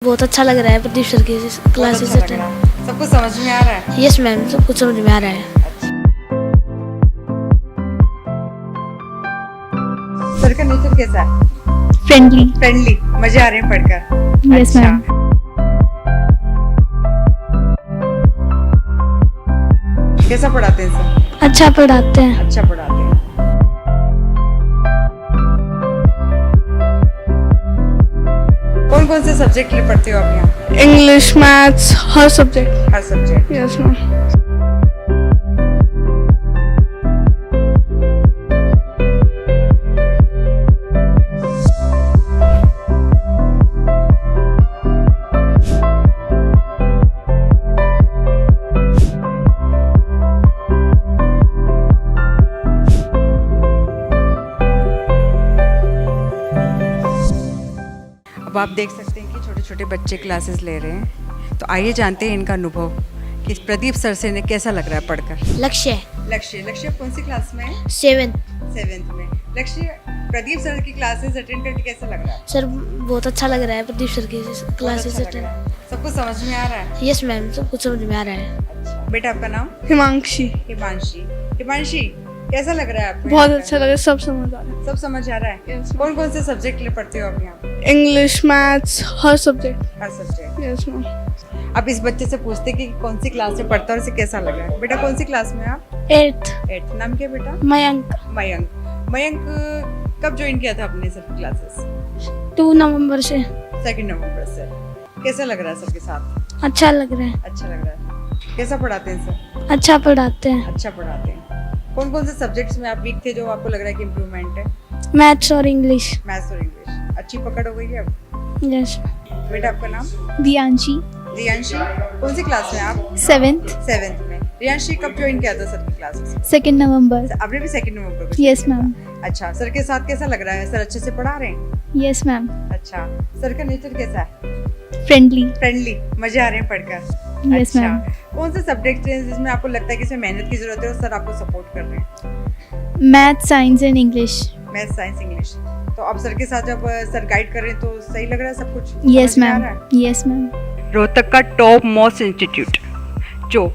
बहुत अच्छा लग रहा है प्रदीप सर की क्लासेस अच्छा लग रहा है। सब कुछ समझ में आ रहा है? यस मैम, सब कुछ समझ में आ रहा है। सर का नेचर कैसा है? फ्रेंडली। फ्रेंडली, मजे आ रहे हैं पढ़कर? Yes ma'am. कैसा पढ़ाते हैं सर? अच्छा पढ़ाते हैं। अच्छा पढ़ाते हैं। कौन कौन से सब्जेक्ट ले पढ़ते हो आप यहाँ? इंग्लिश, मैथ्स, हर सब्जेक्ट। हर सब्जेक्ट। Yes ma'am. अब आप देख सकते हैं कि छोटे छोटे बच्चे क्लासेस ले रहे हैं, तो आइए जानते हैं इनका अनुभव कि प्रदीप सर से इन्हें कैसा लग रहा है पढ़कर। लक्ष्य लक्ष्य कौन सी क्लास में है? 7th में। लक्ष्य, प्रदीप सर की क्लासेस अटेंड करके कैसा लग रहा है? सर बहुत अच्छा लग रहा है प्रदीप सर की क्लासेस बहुत अच्छा लग रहा है। सब कुछ समझ में आ रहा है? यस मैम, सब कुछ समझ में आ रहा है। अच्छा, बेटा आपका नाम? हिमांशी। हिमांशी, कैसा लग रहा है आपको? बहुत अच्छा लगा, सब समझ आ रहा सब समझ आ रहा है? Yes, कौन कौन से सब्जेक्ट ले पढ़ते हो आप यहाँ? है। इंग्लिश, मैथ्स, हर सब्जेक्ट। हर सब्जेक्ट। Yes ma'am. आप इस बच्चे से पूछते कि कौन सी क्लास में पढ़ता है और उसे कैसा लग रहा है? बेटा कौन सी क्लास में है आप? 8th। नाम क्या है बेटा? मयंक। मयंक कब ज्वाइन किया था अपने सर क्लासेस? 2 नवंबर से। 2 नवंबर से। कैसा लग रहा है सर के साथ? अच्छा लग रहा है। अच्छा लग रहा है। कैसा पढ़ाते हैं सर? अच्छा पढ़ाते हैं। अच्छा पढ़ाते हैं। कौन कौन से सब्जेक्ट्स में आप वीक थे जो आपको लग रहा है कि इम्प्रूवमेंट है? मैथ्स और इंग्लिश। मैथ्स और इंग्लिश। अच्छी पकड़ हो गई है अब? यस। बेटा आपका नाम? दियांशी। रियांशी, कौन सी क्लास में आप? 7th में। रियांशी कब ज्वाइन किया था सर की क्लासेस? 2 नवंबर। आपने भी 2 नवंबर को? Yes ma'am. अच्छा, सर के साथ कैसा लग रहा है? सर अच्छे से पढ़ा रहे हैं? Yes ma'am. अच्छा, सर का नेचर कैसा है? फ्रेंडली। मजे आ रहे हैं पढ़कर? Yes ma'am. कौन से सब्जेक्ट हैं जिसमें आपको लगता है कि इसमें मेहनत की जरूरत है और सर आपको सपोर्ट कर रहे हैं? Math, science and English. Math, science, English. तो अब सर के साथ जब सर गाइड कर रहे हैं तो सही लग रहा है सब कुछ? यस समझ में आ मैम। रहा है? Yes ma'am. रोहतक का टॉप मोस्ट इंस्टीट्यूट जो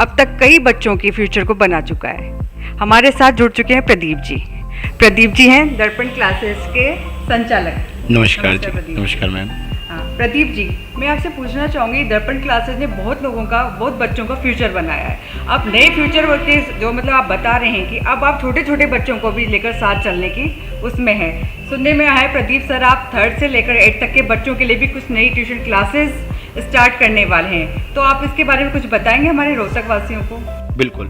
अब तक कई बच्चों की फ्यूचर को बना चुका है। हमारे साथ जुड़ चुके हैं प्रदीप जी हैं दर्पण क्लासेस के संचालक। नमस्कार प्रदीप। जी। नमस्कार मैम। हाँ, प्रदीप जी, मैं आपसे पूछना चाहूँगी, दर्पण क्लासेस ने बहुत बच्चों का फ्यूचर बनाया है। आप नए फ्यूचर के जो मतलब आप बता रहे हैं कि अब आप छोटे छोटे बच्चों को भी लेकर साथ चलने की उसमें हैं। सुनने में आया है प्रदीप सर आप 3rd से लेकर 8th तक के बच्चों के लिए भी कुछ नई ट्यूशन क्लासेस स्टार्ट करने वाले हैं, तो आप इसके बारे में कुछ बताएंगे हमारे रोहतक वासियों को? बिल्कुल।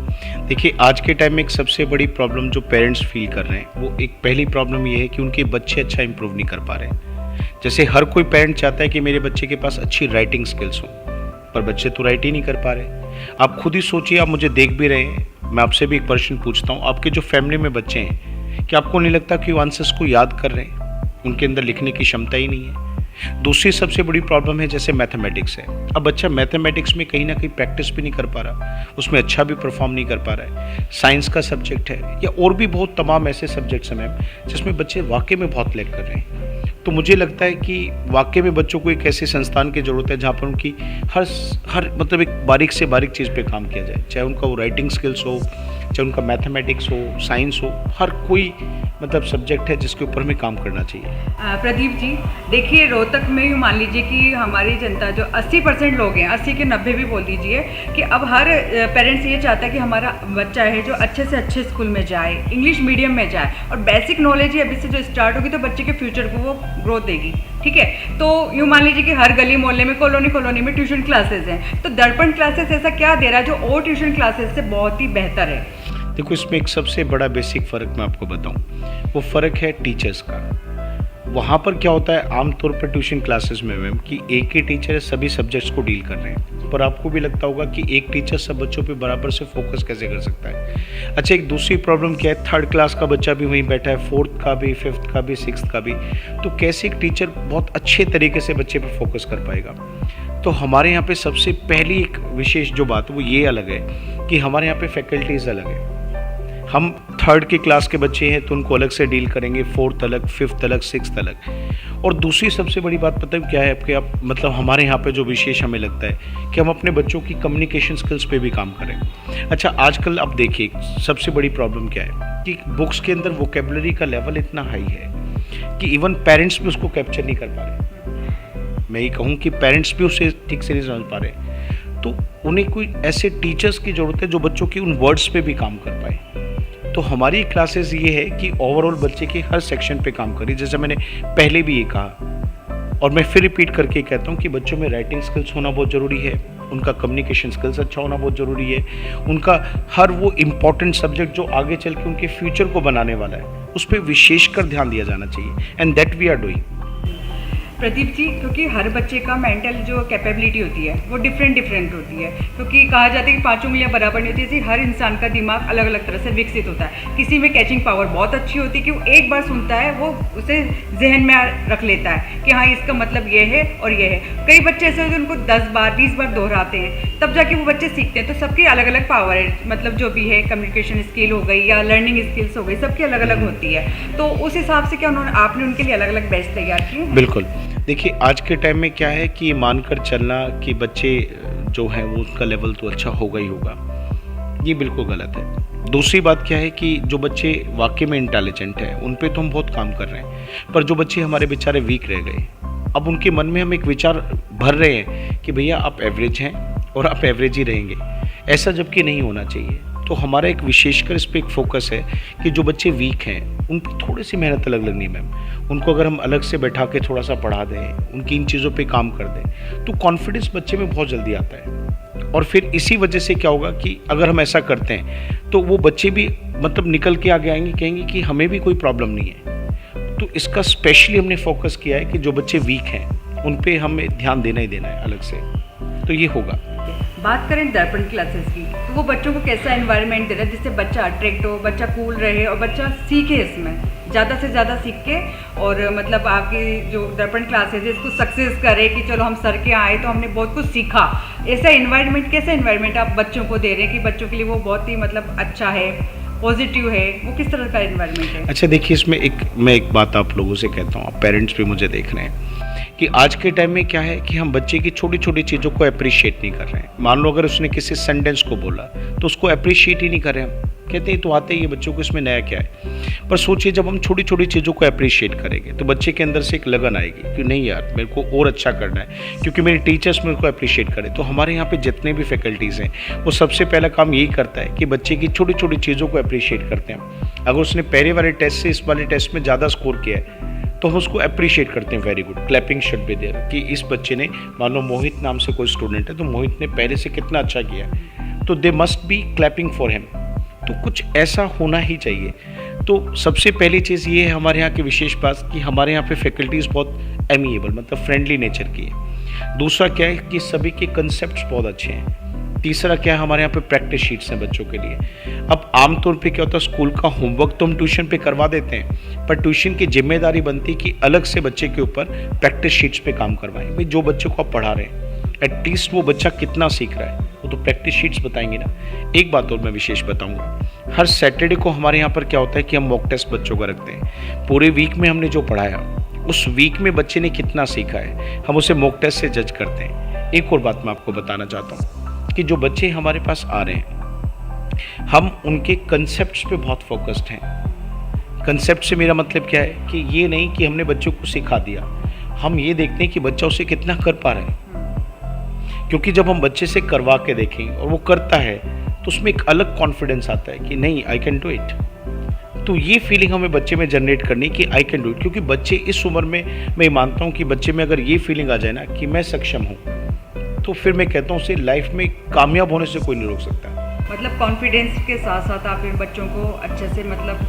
देखिए, आज के टाइम में एक सबसे बड़ी प्रॉब्लम जो पेरेंट्स फील कर रहे हैं, वो एक पहली प्रॉब्लम ये है कि उनके बच्चे अच्छा इंप्रूव नहीं कर पा रहे हैं। जैसे हर कोई पेरेंट चाहता है कि मेरे बच्चे के पास अच्छी राइटिंग स्किल्स हों, पर बच्चे तो राइट ही नहीं कर पा रहे। आप खुद ही सोचिए, आप मुझे देख भी रहे हैं, मैं आपसे भी एक प्रश्न पूछता हूँ, आपके जो फैमिली में बच्चे हैं, क्या आपको नहीं लगता कि वो आंसर्स को याद कर रहे हैं? उनके अंदर लिखने की क्षमता ही नहीं है। दूसरी सबसे बड़ी प्रॉब्लम है जैसे मैथमेटिक्स है। अब बच्चा मैथमेटिक्स में कहीं ना कहीं प्रैक्टिस भी नहीं कर पा रहा, उसमें अच्छा भी परफॉर्म नहीं कर पा रहा है। साइंस का सब्जेक्ट है या और भी बहुत तमाम ऐसे सब्जेक्ट्स हैं मैम जिसमें बच्चे वाकई में बहुत लैग कर रहे हैं। तो मुझे लगता है कि वाकई में बच्चों को एक ऐसे संस्थान की ज़रूरत है जहाँ पर उनकी हर मतलब एक बारीक से बारीक चीज़ पे काम किया जाए, चाहे उनका वो राइटिंग स्किल्स हो, चाहे उनका मैथमेटिक्स हो, साइंस हो, हर कोई मतलब सब्जेक्ट है जिसके ऊपर हमें काम करना चाहिए। प्रदीप जी, देखिए रोहतक में ही मान लीजिए कि हमारी जनता जो 80% लोग हैं, 80 के 90 भी बोल दीजिए, कि अब हर पेरेंट्स ये चाहता है कि हमारा बच्चा है जो अच्छे से अच्छे स्कूल में जाए, इंग्लिश मीडियम में जाए, और बेसिक नॉलेज ही अभी से जो स्टार्ट होगी तो बच्चे के फ्यूचर को वो ग्रोथ देगी। ठीक है, तो यूँ मान लीजिए कि हर गली मोहल्ले में कॉलोनी में ट्यूशन क्लासेस हैं, तो दर्पण क्लासेस ऐसा क्या दे रहा है जो और ट्यूशन क्लासेस से बहुत ही बेहतर है? देखो, इसमें एक सबसे बड़ा बेसिक फ़र्क मैं आपको बताऊं, वो फ़र्क है टीचर्स का। वहाँ पर क्या होता है आमतौर पर ट्यूशन क्लासेस में मैम कि एक ही टीचर सभी सब्जेक्ट्स को डील कर रहे हैं, पर आपको भी लगता होगा कि एक टीचर सब बच्चों पे बराबर से फोकस कैसे कर सकता है। अच्छा, एक दूसरी प्रॉब्लम क्या है, 3rd क्लास का बच्चा भी वहीं बैठा है, 4th का भी, 5th का भी, 6th का भी, तो कैसे एक टीचर बहुत अच्छे तरीके से बच्चे पर फोकस कर पाएगा? तो हमारे यहाँ पे सबसे पहली एक विशेष जो बात वो ये अलग है कि हमारे यहाँ पे फैकल्टीज़ अलग है। हम 3rd की क्लास के बच्चे हैं तो उनको अलग से डील करेंगे, 4th अलग, 5th अलग, 6th अलग। और दूसरी सबसे बड़ी बात पता है क्या है आपके, आप मतलब हमारे यहाँ पे जो विशेष हमें लगता है कि हम अपने बच्चों की कम्युनिकेशन स्किल्स पे भी काम करें। अच्छा, आजकल आप देखिए सबसे बड़ी प्रॉब्लम क्या है कि बुक्स के अंदर वोकेबलरी का लेवल इतना हाई है कि इवन पेरेंट्स भी उसको कैप्चर नहीं कर पा रहे। मैं ये कहूँ कि पेरेंट्स भी उसे ठीक से नहीं समझ पा रहे, तो उन्हें कोई ऐसे टीचर्स की ज़रूरत है जो बच्चों की उन वर्ड्स पे भी काम कर पाए। तो हमारी क्लासेस ये है कि ओवरऑल बच्चे के हर सेक्शन पे काम करें। जैसे मैंने पहले भी ये कहा और मैं फिर रिपीट करके कहता हूँ कि बच्चों में राइटिंग स्किल्स होना बहुत ज़रूरी है, उनका कम्युनिकेशन स्किल्स अच्छा होना बहुत ज़रूरी है, उनका हर वो इम्पॉर्टेंट सब्जेक्ट जो आगे चल के उनके फ्यूचर को बनाने वाला है उस पर विशेषकर ध्यान दिया जाना चाहिए, and that we are doing. Pradeep ji, क्योंकि हर बच्चे का मेंटल जो कैपेबिलिटी होती है वो डिफरेंट होती है, क्योंकि कहा जाता है कि पांचों उंगलियां बराबर नहीं होती, इसलिए हर इंसान का दिमाग अलग अलग तरह से विकसित होता है। किसी में कैचिंग पावर बहुत अच्छी होती है कि वो एक बार सुनता है वो उसे जहन में रख लेता है कि हाँ इसका मतलब ये है और ये है। कई बच्चे ऐसे होते हैं उनको 10 बार 20 बार दोहराते हैं तब जाके वो बच्चे सीखते हैं। तो सबकी अलग अलग पावर है, मतलब जो भी है कम्युनिकेशन स्किल हो गई या लर्निंग स्किल्स हो गई, सबकी अलग अलग होती है। तो उस हिसाब से क्या आपने उनके लिए अलग अलग बैच तैयार किए? बिल्कुल। देखिए आज के टाइम में क्या है कि मानकर चलना कि बच्चे जो हैं वो उसका लेवल तो अच्छा होगा ही होगा, ये बिल्कुल गलत है। दूसरी बात क्या है कि जो बच्चे वाकई में इंटेलिजेंट हैं उन पे तो हम बहुत काम कर रहे हैं, पर जो बच्चे हमारे बेचारे वीक रह गए, अब उनके मन में हम एक विचार भर रहे हैं कि भैया आप एवरेज हैं और आप एवरेज ही रहेंगे, ऐसा जबकि नहीं होना चाहिए। तो हमारा एक विशेषकर इस पर एक फोकस है कि जो बच्चे वीक हैं उन पर थोड़ी सी मेहनत अलग लगनी है मैम। उनको अगर हम अलग से बैठा के थोड़ा सा पढ़ा दें, उनकी इन चीज़ों पे काम कर दें, तो कॉन्फिडेंस बच्चे में बहुत जल्दी आता है। और फिर इसी वजह से क्या होगा कि अगर हम ऐसा करते हैं तो वो बच्चे भी मतलब निकल के आगे आएंगे, कहेंगे कि हमें भी कोई प्रॉब्लम नहीं है। तो इसका स्पेशली हमने फोकस किया है कि जो बच्चे वीक हैं उन पर हमें ध्यान देना ही देना है अलग से, तो ये होगा। बात करें दर्पण क्लासेस की, तो वो बच्चों को कैसा एनवायरनमेंट दे रहा है जिससे बच्चा अट्रैक्ट हो, बच्चा कूल रहे और बच्चा सीखे, इसमें ज़्यादा से ज़्यादा सीख के और मतलब आपकी जो दर्पण क्लासेस है इसको सक्सेस करे कि चलो हम सर के आए तो हमने बहुत कुछ सीखा। ऐसा एनवायरनमेंट, कैसा एनवायरनमेंट आप बच्चों को दे रहे हैं कि बच्चों के लिए वो बहुत ही मतलब अच्छा है, पॉजिटिव है, वो किस तरह का एनवायरनमेंट है? अच्छा देखिए, इसमें मैं एक बात आप लोगों से कहता हूँ, आप पेरेंट्स भी मुझे देख रहे हैं कि आज के टाइम में क्या है कि हम बच्चे की छोटी छोटी चीज़ों को अप्रिशिएट नहीं कर रहे हैं। मान लो अगर उसने किसी सेंटेंस को बोला तो उसको अप्रिशिएट ही नहीं कर रहे हम, कहते हैं तो आते ही ये बच्चों को इसमें नया क्या है। पर सोचिए जब हम छोटी छोटी चीज़ों को अप्रिशिएट करेंगे तो बच्चे के अंदर से एक लगन आएगी कि नहीं यार मेरे को और अच्छा करना है, क्योंकि मेरे टीचर्स मेरे को अप्रिशिएट करें। तो हमारे यहाँ पे जितने भी फैकल्टीज़ हैं वो सबसे पहला काम यही करता है कि बच्चे की छोटी छोटी चीज़ों को अप्रिशिएट करते हैं। अगर उसने पहले वाले टेस्ट से इस वाले टेस्ट में ज़्यादा स्कोर किया है तो हम उसको अप्रिशिएट करते हैं, very good, clapping should be there, कि इस बच्चे ने, मान लो मोहित नाम से कोई स्टूडेंट है तो मोहित ने पहले से कितना अच्छा किया, तो they must be clapping for him. तो कुछ ऐसा होना ही चाहिए। तो सबसे पहली चीज़ ये है हमारे यहाँ की विशेष बात कि हमारे यहाँ पे फैकल्टीज़ बहुत एमिएबल मतलब फ्रेंडली नेचर की है। दूसरा क्या है कि सभी के कंसेप्ट बहुत अच्छे हैं। तीसरा क्या है, हमारे यहाँ पे प्रैक्टिस शीट्स हैं बच्चों के लिए। अब आमतौर पे क्या होता है, स्कूल का होमवर्क तो हम ट्यूशन पे करवा देते हैं, पर ट्यूशन की जिम्मेदारी बनती है कि अलग से बच्चे के ऊपर प्रैक्टिस शीट्स पे काम करवाएं। भाई जो बच्चे को आप पढ़ा रहे हैं एटलीस्ट वो बच्चा कितना सीख रहा है वो तो प्रैक्टिस शीट्स बताएंगे ना। एक बात और मैं विशेष बताऊंगा, हर सैटरडे को हमारे यहाँ पर क्या होता है कि हम मॉक टेस्ट बच्चों का रखते हैं। पूरे वीक में हमने जो पढ़ाया उस वीक में बच्चे ने कितना सीखा है हम उसे मॉक टेस्ट से जज करते हैं। एक और बात मैं आपको बताना चाहता हूँ कि जो बच्चे हमारे पास आ रहे हैं हम उनके कंसेप्ट्स पे बहुत फोकस्ड हैं। कंसेप्ट से मेरा मतलब क्या है कि ये नहीं कि हमने बच्चों को सिखा दिया, हम ये देखते हैं कि बच्चा उसे कितना कर पा रहा है। क्योंकि जब हम बच्चे से करवा के देखें और वो करता है तो उसमें एक अलग कॉन्फिडेंस आता है कि नहीं आई कैन डू इट। तो ये फीलिंग हमें बच्चे में जनरेट करनी कि आई कैन डू इट, क्योंकि बच्चे इस उम्र में मैं मानता हूँ कि बच्चे में अगर ये फीलिंग आ जाए ना कि मैं सक्षम हूँ तो फिर मैं कहता हूँ उसे लाइफ में कामयाब होने से कोई नहीं रोक सकता। मतलब कॉन्फिडेंस के साथ साथ आप इन बच्चों को अच्छे से मतलब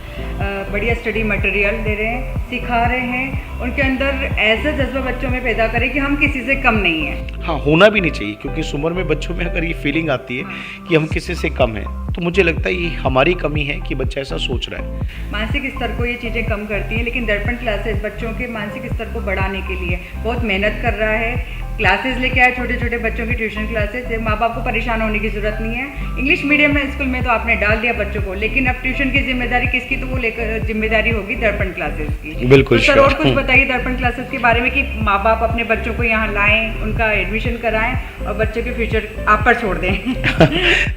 बढ़िया स्टडी मटेरियल दे रहे हैं, सिखा रहे हैं, उनके अंदर ऐसा जज्बा बच्चों में पैदा करें कि हम किसी से कम नहीं हैं। हाँ, होना भी नहीं चाहिए, क्योंकि इस उम्र में बच्चों में अगर ये फीलिंग आती है कि हम किसी से कम हैं तो मुझे लगता है ये हमारी कमी है कि बच्चा ऐसा सोच रहा है। मानसिक स्तर को ये चीज़ें कम करती हैं, लेकिन दर्पण क्लासेस बच्चों के मानसिक स्तर को बढ़ाने के लिए बहुत मेहनत कर रहा है। क्लासेस लेके आए, छोटे छोटे बच्चों की ट्यूशन क्लासेस। माँ बाप को परेशान होने की ज़रूरत नहीं है। इंग्लिश मीडियम में स्कूल में तो आपने डाल दिया बच्चों को, लेकिन अब ट्यूशन की जिम्मेदारी किसकी? तो वो लेकर जिम्मेदारी होगी दर्पण क्लासेस की। बिल्कुल तो सर और कुछ बताइए दर्पण क्लासेस के बारे में कि माँ बाप अपने बच्चों को यहाँ लाएं, उनका एडमिशन कराएं और बच्चों के फ्यूचर आप पर छोड़ दें।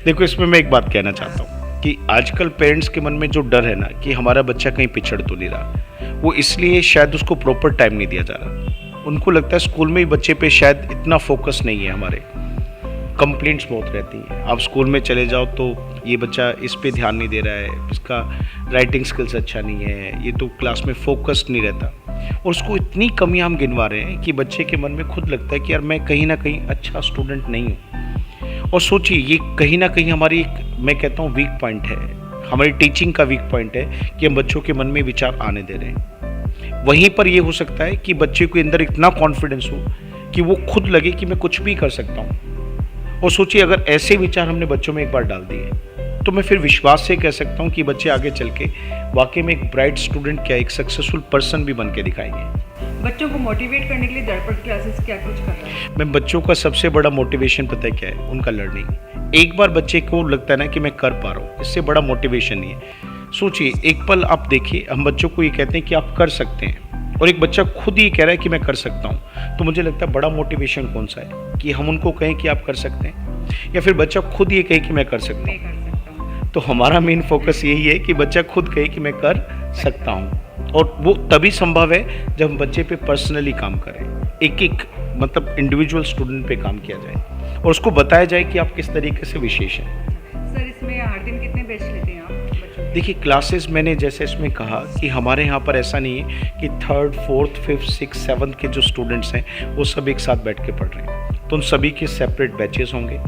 देखो, इसमें मैं एक बात कहना चाहता हूँ कि आजकल पेरेंट्स के मन में जो डर है ना कि हमारा बच्चा कहीं पिछड़ तो नहीं रहा, वो इसलिए शायद उसको प्रॉपर टाइम नहीं दिया जा रहा। उनको लगता है स्कूल में ही बच्चे पे शायद इतना फोकस नहीं है। हमारे कंप्लेंट्स बहुत रहती हैं, आप स्कूल में चले जाओ तो ये बच्चा इस पे ध्यान नहीं दे रहा है, इसका राइटिंग स्किल्स अच्छा नहीं है, ये तो क्लास में फोकस्ड नहीं रहता। और उसको इतनी कमियां हम गिनवा रहे हैं कि बच्चे के मन में खुद लगता है कि यार मैं कहीं ना कहीं अच्छा स्टूडेंट नहीं हूँ। और सोचिए, ये कहीं ना कहीं हमारी एक, मैं कहता हूँ, वीक पॉइंट है, हमारी टीचिंग का वीक पॉइंट है कि हम बच्चों के मन में विचार आने दे रहे हैं। वहीं पर ये हो सकता है कि बच्चे के अंदर इतना कॉन्फिडेंस हो कि वो खुद लगे कि मैं कुछ भी कर सकता हूँ। और सोचिए, अगर ऐसे विचार हमने बच्चों में एक बार डाल दिए तो मैं फिर विश्वास से कह सकता हूँ कि बच्चे आगे चल के वाकई में एक ब्राइट स्टूडेंट, क्या एक सक्सेसफुल पर्सन भी बन के दिखाएंगे। बच्चों को मोटिवेट करने के लिए दर्पण क्लासेस क्या कुछ कर रहा है? मैं बच्चों का सबसे बड़ा मोटिवेशन पता है क्या है? उनका लर्निंग। एक बार बच्चे को लगता है ना कि मैं कर पा रहा हूँ, इससे बड़ा मोटिवेशन नहीं है। सोचिए, एक पल आप देखिए, हम बच्चों को ये कहते हैं कि आप कर सकते हैं, और एक बच्चा खुद ही कह रहा है कि मैं कर सकता हूँ, तो मुझे लगता है बड़ा मोटिवेशन कौन सा है कि हम उनको कहें कि आप कर सकते हैं, या फिर बच्चा खुद ये कहे कि मैं कर सकता हूँ। तो हमारा मेन फोकस यही है कि बच्चा खुद कहे कि मैं कर सकता हूँ, और वो तभी संभव है जब हम बच्चे पे पर्सनली काम करें, एक मतलब इंडिविजुअल स्टूडेंट पे काम किया जाए और उसको बताया जाए कि आप किस तरीके से विशेष हैं। सर, इसमें हर दिन कितने बैच लेते हैं आप बच्चों? देखिए, क्लासेस मैंने जैसे इसमें कहा कि हमारे यहाँ पर ऐसा नहीं है कि 3rd, 4th, 5th, 6th, 7th के जो स्टूडेंट्स हैं वो सब एक साथ बैठ के पढ़ रहे हैं। तो उन सभी के सेपरेट बैचेस होंगे,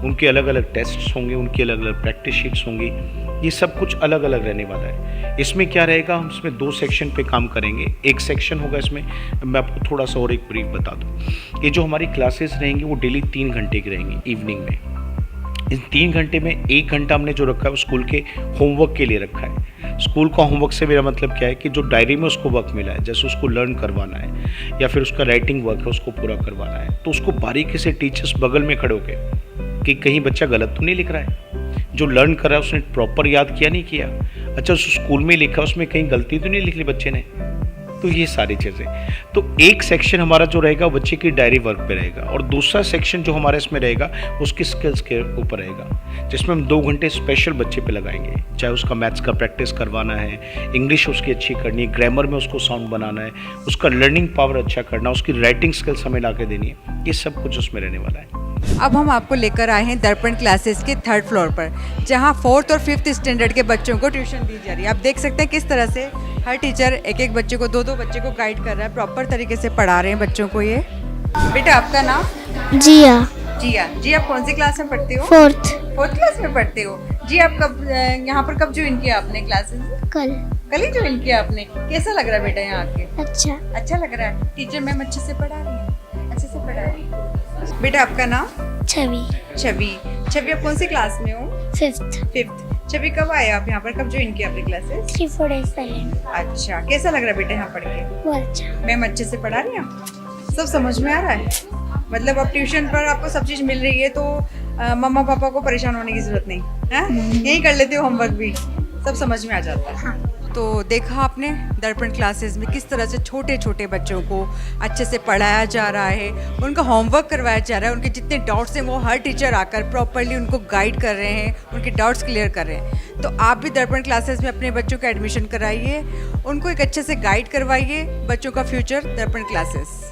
उनके अलग अलग टेस्ट्स होंगे, उनकी अलग अलग प्रैक्टिस शीट्स होंगी, ये सब कुछ अलग अलग रहने वाला है। इसमें क्या रहेगा, हम इसमें 2 सेक्शन पे काम करेंगे। एक सेक्शन होगा, इसमें मैं आपको थोड़ा सा और एक ब्रीफ बता दूँ। ये जो हमारी क्लासेस रहेंगी वो डेली 3 घंटे की रहेंगी इवनिंग में। इन 3 घंटे में 1 घंटा हमने जो रखा है वो स्कूल के होमवर्क के लिए रखा है। स्कूल का होमवर्क से मेरा मतलब क्या है कि जो डायरी में उसको वर्क मिला है, जैसे उसको लर्न करवाना है या फिर उसका राइटिंग वर्क है उसको पूरा करवाना है, तो उसको बारीकी से टीचर्स बगल में खड़े होकर कि कहीं बच्चा गलत तो नहीं लिख रहा है, जो लर्न कर रहा है उसने प्रॉपर याद किया नहीं किया, अच्छा उस स्कूल में लिखा उसमें कहीं गलती तो नहीं लिख ली बच्चे ने। तो ये सारी चीज़ें, तो एक सेक्शन हमारा जो रहेगा बच्चे की डायरी वर्क पे रहेगा, और दूसरा सेक्शन जो हमारा इसमें रहेगा उसकी स्किल्स के ऊपर रहेगा, जिसमें हम 2 घंटे स्पेशल बच्चे पे लगाएंगे। चाहे उसका मैथ्स का प्रैक्टिस करवाना है, इंग्लिश उसकी अच्छी करनी है, ग्रामर में उसको साउंड बनाना है, उसका लर्निंग पावर अच्छा करना, उसकी राइटिंग स्किल्स हमें ला के देनी है, ये सब कुछ उसमें रहने वाला है। अब हम आपको लेकर आए हैं दर्पण क्लासेस के 3rd फ्लोर पर, जहां 4th और 5th स्टैंडर्ड के बच्चों को ट्यूशन दी जा रही है। आप देख सकते हैं किस तरह से हर टीचर एक बच्चे को 2 बच्चे को गाइड कर रहा है, प्रॉपर तरीके से पढ़ा रहे हैं बच्चों को। ये बेटा, आपका नाम? जिया। जी, आप कौन सी क्लास में पढ़ते हो? 4th क्लास में पढ़ते हो जी। आप कब यहाँ पर कब ज्वाइन किया आपने क्लासेस? कल ही ज्वाइन किया आपने। कैसा लग रहा है बेटा यहाँ आके? अच्छा लग रहा है। टीचर मैम अच्छे से पढ़ा रही है? अच्छे से पढ़ा रही है। बेटा, आपका नाम? छवि, आप कौन सी क्लास में हो? 5th। छवि, कब आए आप यहाँ पर, कब ज्वाइन किया आपने क्लासेस? 3-4 days पहले। अच्छा, कैसा लग रहा है बेटा यहाँ पढ़ के? बहुत अच्छा। मैम अच्छे से पढ़ा रही हैं? सब समझ में आ रहा है? मतलब अब ट्यूशन पर आपको सब चीज़ मिल रही है तो मम्मा पापा को परेशान होने की जरूरत नहीं है, यही कर लेते हो होमवर्क भी, सब समझ में आ जाता है। हाँ। तो देखा आपने दर्पण क्लासेस में किस तरह से छोटे छोटे बच्चों को अच्छे से पढ़ाया जा रहा है, उनका होमवर्क करवाया जा रहा है, उनके जितने डाउट्स हैं वो हर टीचर आकर प्रॉपर्ली उनको गाइड कर रहे हैं, उनके डाउट्स क्लियर कर रहे हैं। तो आप भी दर्पण क्लासेस में अपने बच्चों का एडमिशन कराइए, उनको एक अच्छे से गाइड करवाइए, बच्चों का फ्यूचर दर्पण क्लासेस।